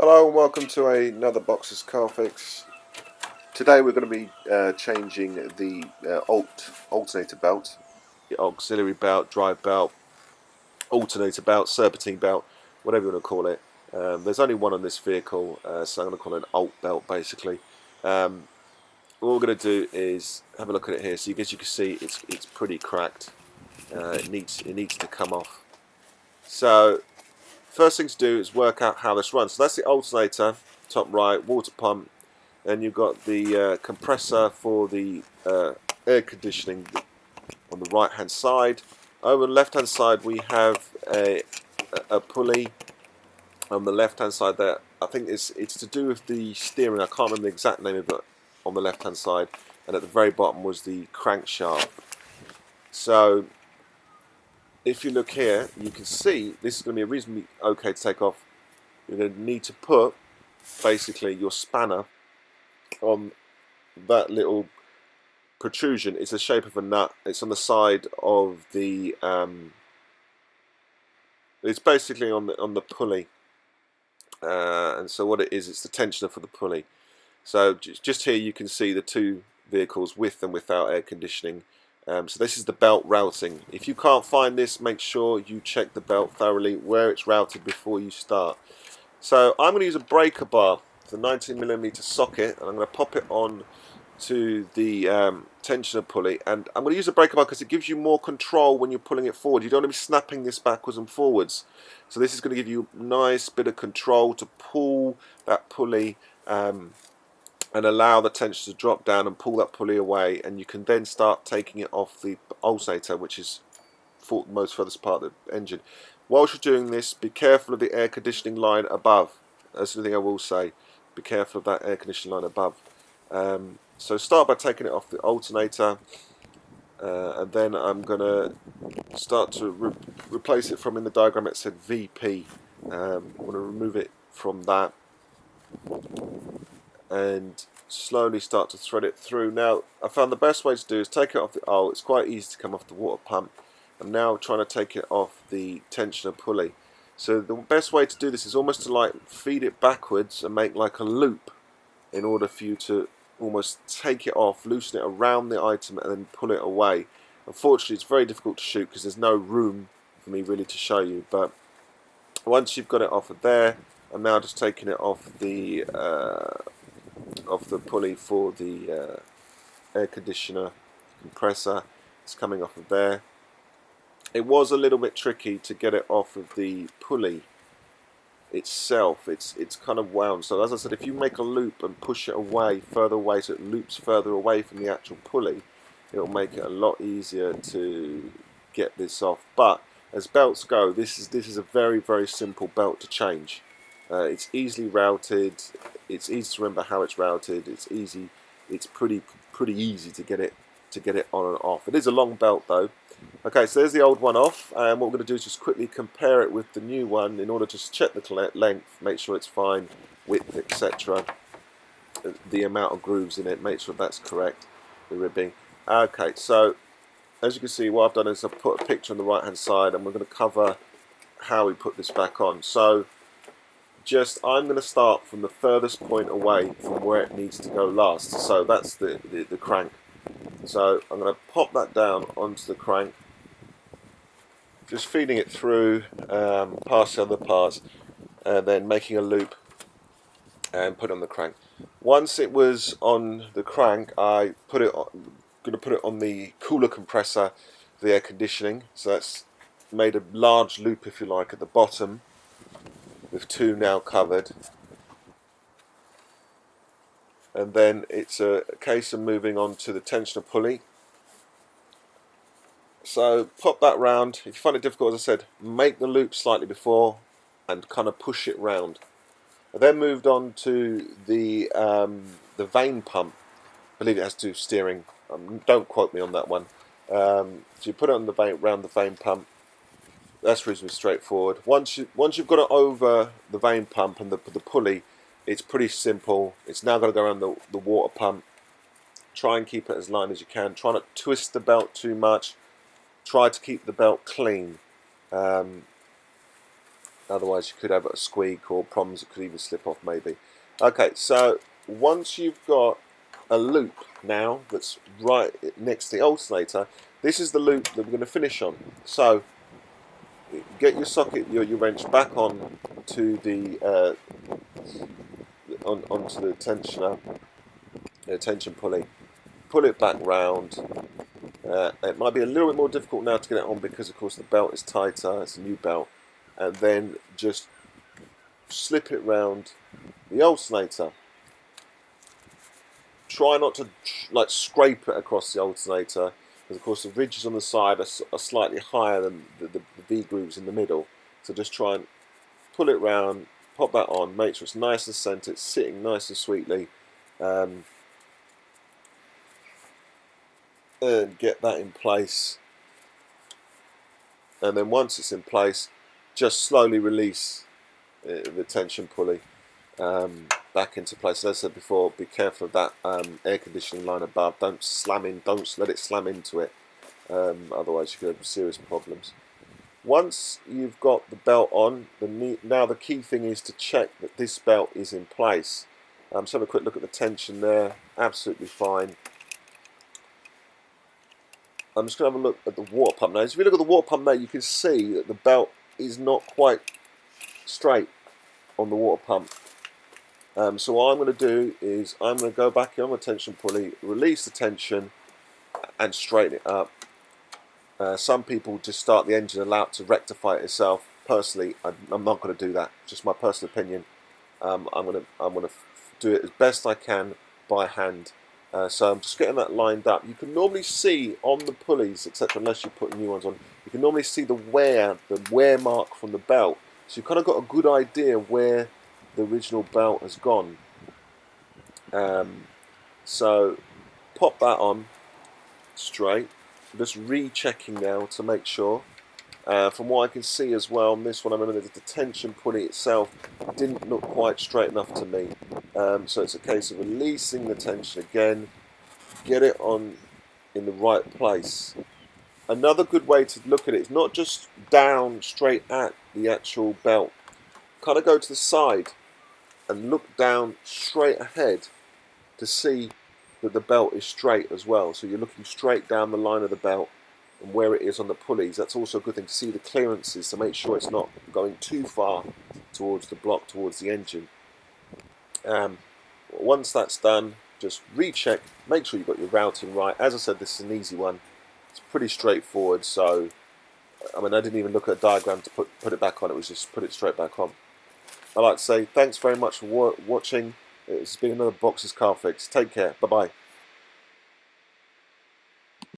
Hello and welcome to another Boxer's Car Fix. Today we're going to be changing the alternator belt, the auxiliary belt, drive belt, alternator belt, serpentine belt, whatever you want to call it. There's only one on this vehicle, so I'm going to call it an alt belt basically. What we're going to do is have a look at it here. So as you can see, it's pretty cracked. It needs to come off. So first thing to do is work out how this runs. So that's the alternator, top right, water pump, and you've got the compressor for the air conditioning on the right hand side. Over the left hand side we have a pulley on the left hand side there. I think it's to do with the steering. I can't remember the exact name of it on the left hand side, and at the very bottom was the crankshaft. So if you look here, you can see this is going to be a reasonably okay to take off. You're going to need to put basically your spanner on that little protrusion. It's the shape of a nut. It's on the side of the it's basically on the pulley, and so what it is, it's the tensioner for the pulley. So just here you can see the two vehicles with and without air conditioning. So this is the belt routing. If you can't find this, make sure you check the belt thoroughly where it's routed before you start. So I'm going to use a breaker bar, the 19mm socket, and I'm going to pop it on to the tensioner pulley. And I'm going to use a breaker bar because it gives you more control when you're pulling it forward. You don't want to be snapping this backwards and forwards. So this is going to give you a nice bit of control to pull that pulley and allow the tension to drop down and pull that pulley away, and you can then start taking it off the alternator, which is the most furthest part of the engine. Whilst you're doing this, be careful of the air conditioning line above. That's the thing I will say. Be careful of that air conditioning line above. So start by taking it off the alternator, and then I'm going to start to replace it from, in the diagram it said VP. I'm going to remove it from that and slowly start to thread it through. Now I found the best way to do is take it off the it's quite easy to come off the water pump. I'm now trying to take it off the tensioner pulley. So the best way to do this is almost to like feed it backwards and make like a loop in order for you to almost take it off, loosen it around the item and then pull it away. Unfortunately it's very difficult to shoot because there's no room for me really to show you, but once you've got it off of there, I'm now just taking it off the pulley for the air conditioner compressor. It's coming off of there. It was a little bit tricky to get it off of the pulley itself. It's kind of wound. So as I said, if you make a loop and push it away, further away, so it loops further away from the actual pulley, it'll make it a lot easier to get this off. But as belts go, this is a very, very simple belt to change. It's easily routed. It's easy to remember how it's routed. It's easy. It's pretty easy to get it on and off. It is a long belt though. Okay, so there's the old one off, and what we're going to do is just quickly compare it with the new one in order to check the length, make sure it's fine, width, etc. The amount of grooves in it, make sure that's correct. The ribbing. Okay, so as you can see, what I've done is I've put a picture on the right hand side, and we're going to cover how we put this back on. So I'm going to start from the furthest point away from where it needs to go last. So that's the crank. So I'm going to pop that down onto the crank, just feeding it through past the other parts, and then making a loop and put it on the crank. Once it was on the crank, I going to put it on the cooler compressor for the air conditioning. So that's made a large loop, if you like, at the bottom, with two now covered, and then it's a case of moving on to the tensioner pulley. So pop that round. If you find it difficult, as I said, make the loop slightly before and kind of push it round. I then moved on to the vane pump. I believe it has to do with steering. Don't quote me on that one. So you put it on the vane, round the vane pump. That's reasonably straightforward. Once you've got it over the vane pump and the pulley, it's pretty simple. It's now going to go around the water pump. Try and keep it as line as you can. Try not to twist the belt too much. Try to keep the belt clean. Otherwise you could have a squeak or problems that could even slip off maybe. Okay, so once you've got a loop now that's right next to the alternator, this is the loop that we're going to finish on. So get your socket, your wrench back on to the onto the tensioner, the tension pulley. Pull it back round. It might be a little bit more difficult now to get it on because, of course, the belt is tighter. It's a new belt, and then just slip it round the alternator. Try not to like scrape it across the alternator, because of course the ridges on the side are slightly higher than the V grooves in the middle. So just try and pull it round, pop that on, make sure it's nice and centered, it's sitting nice and sweetly, and get that in place. And then once it's in place, just slowly release the tension pulley back into place. As I said before, be careful of that air conditioning line above. Don't let it slam into it. Otherwise you could have serious problems. Once you've got the belt on, now the key thing is to check that this belt is in place. So have a quick look at the tension there. Absolutely fine. I'm just going to have a look at the water pump now. If you look at the water pump now, you can see that the belt is not quite straight on the water pump. So what I'm going to do is I'm going to go back on the tension pulley, release the tension, and straighten it up. Some people just start the engine and allow it to rectify it itself. Personally, I'm not going to do that. Just my personal opinion. I'm going to do it as best I can by hand. So I'm just getting that lined up. You can normally see on the pulleys, etc., unless you put new ones on, you can normally see the wear mark from the belt. So you've kind of got a good idea where the original belt has gone. So pop that on straight. I'm just rechecking now to make sure. From what I can see as well on this one, I remember the tension pulley itself didn't look quite straight enough to me. So it's a case of releasing the tension again, get it on in the right place. Another good way to look at it is not just down straight at the actual belt. Kind of go to the side and look down straight ahead to see that the belt is straight as well. So you're looking straight down the line of the belt and where it is on the pulleys. That's also a good thing to see the clearances to make sure it's not going too far towards the block, towards the engine. Once that's done, just recheck, make sure you've got your routing right. As I said, this is an easy one. It's pretty straightforward, so I mean, I didn't even look at a diagram to put it back on. It was just put it straight back on. I'd like to say thanks very much for watching. It's been another Box's Car Fix. Take care. Bye-bye.